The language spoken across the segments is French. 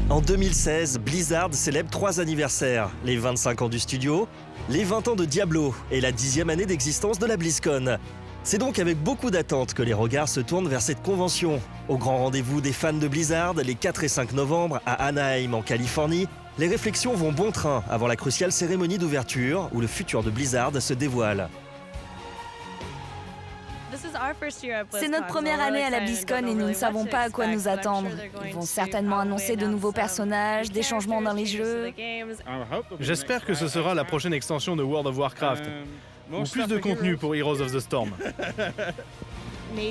En 2016, Blizzard célèbre 3 anniversaires. Les 25 ans du studio, les 20 ans de Diablo et la 10e année d'existence de la BlizzCon. C'est donc avec beaucoup d'attente que les regards se tournent vers cette convention. Au grand rendez-vous des fans de Blizzard, les 4 et 5 novembre à Anaheim en Californie, les réflexions vont bon train avant la cruciale cérémonie d'ouverture où le futur de Blizzard se dévoile. C'est notre première année à la BlizzCon et nous ne savons pas à quoi nous attendre. Ils vont certainement annoncer de nouveaux personnages, des changements dans les jeux. J'espère que ce sera la prochaine extension de World of Warcraft. Ou plus de contenu pour Heroes of the Storm.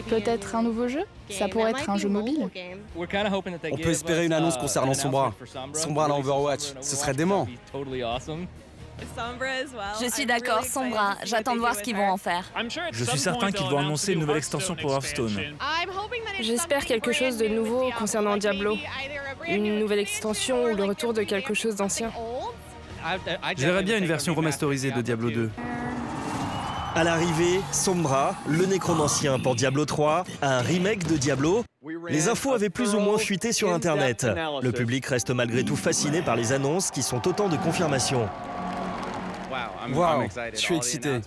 Peut-être un nouveau jeu? Ça pourrait être un jeu mobile. On peut espérer une annonce concernant Sombra. Sombra dans Overwatch, ce serait dément. Je suis d'accord, Sombra. J'attends de voir ce qu'ils vont en faire. Je suis certain qu'ils vont annoncer une nouvelle extension pour Hearthstone. J'espère quelque chose de nouveau concernant Diablo. Une nouvelle extension ou le retour de quelque chose d'ancien. J'aimerais bien une version remasterisée de Diablo 2. À l'arrivée, Sombra, le nécromancien pour Diablo 3, un remake de Diablo. Les infos avaient plus ou moins fuité sur Internet. Le public reste malgré tout fasciné par les annonces qui sont autant de confirmations. Waouh, je suis excité.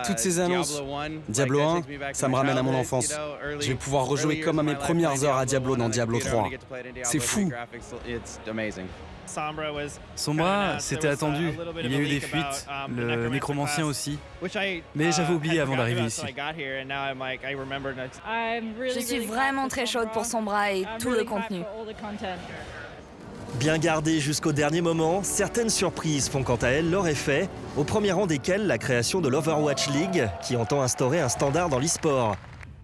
Toutes ces annonces. Diablo 1, ça me ramène à mon enfance. Je vais pouvoir rejouer comme à mes premières heures à Diablo dans Diablo 3. C'est fou. Sombra, c'était attendu. Il y a eu des fuites, le nécromancien aussi. Mais j'avais oublié avant d'arriver ici. Je suis vraiment très chaude pour Sombra et tout le contenu. Bien gardées jusqu'au dernier moment, certaines surprises font quant à elles leur effet, au premier rang desquelles la création de l'Overwatch League, qui entend instaurer un standard dans l'e-sport.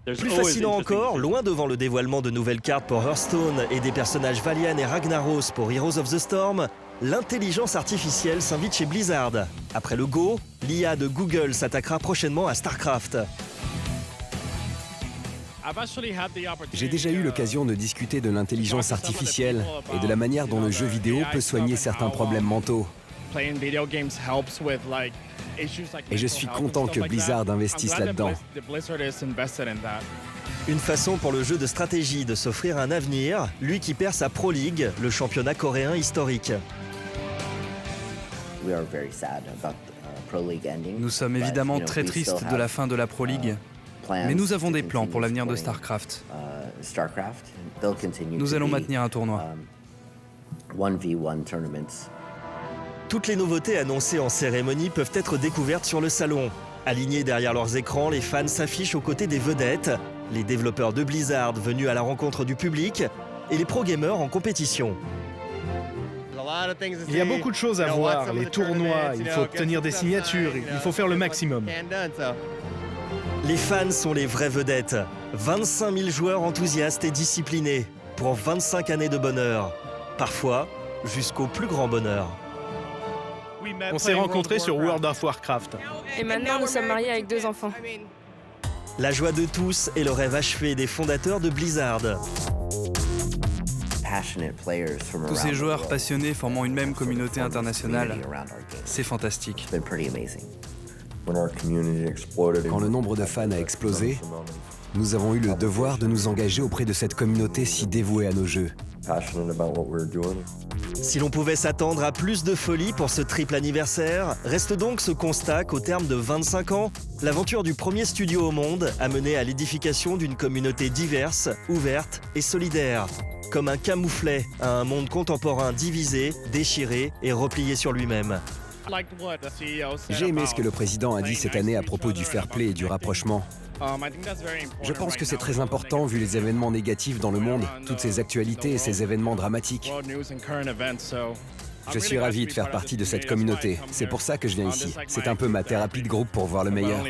Plus fascinant encore, loin devant le dévoilement de nouvelles cartes pour Hearthstone et des personnages Valiant et Ragnaros pour Heroes of the Storm, l'intelligence artificielle s'invite chez Blizzard. Après le Go, l'IA de Google s'attaquera prochainement à StarCraft. J'ai déjà eu l'occasion de discuter de l'intelligence artificielle et de la manière dont le jeu vidéo peut soigner certains problèmes mentaux. Et je suis content que Blizzard investisse là-dedans. Une façon pour le jeu de stratégie de s'offrir un avenir, lui qui perd sa Pro League, le championnat coréen historique. Nous sommes évidemment très tristes de la fin de la Pro League. Mais nous avons des plans pour l'avenir de StarCraft. Nous allons maintenir un tournoi. Toutes les nouveautés annoncées en cérémonie peuvent être découvertes sur le salon. Alignés derrière leurs écrans, les fans s'affichent aux côtés des vedettes, les développeurs de Blizzard venus à la rencontre du public et les pro-gamers en compétition. Il y a beaucoup de choses à voir, les tournois, il faut obtenir des signatures, il faut faire le maximum. Les fans sont les vraies vedettes. 25 000 joueurs enthousiastes et disciplinés pour 25 années de bonheur. Parfois, jusqu'au plus grand bonheur. On s'est rencontrés sur World of Warcraft. Et maintenant, nous sommes mariés avec 2 enfants. La joie de tous est le rêve achevé des fondateurs de Blizzard. Tous ces joueurs passionnés formant une même communauté internationale, c'est fantastique. Quand le nombre de fans a explosé, nous avons eu le devoir de nous engager auprès de cette communauté si dévouée à nos jeux. Si l'on pouvait s'attendre à plus de folie pour ce triple anniversaire, reste donc ce constat qu'au terme de 25 ans, l'aventure du premier studio au monde a mené à l'édification d'une communauté diverse, ouverte et solidaire. Comme un camouflet à un monde contemporain divisé, déchiré et replié sur lui-même. J'ai aimé ce que le président a dit cette année à propos du fair play et du rapprochement. Je pense que c'est très important vu les événements négatifs dans le monde, toutes ces actualités et ces événements dramatiques. Je suis ravi de faire partie de cette communauté. C'est pour ça que je viens ici. C'est un peu ma thérapie de groupe pour voir le meilleur.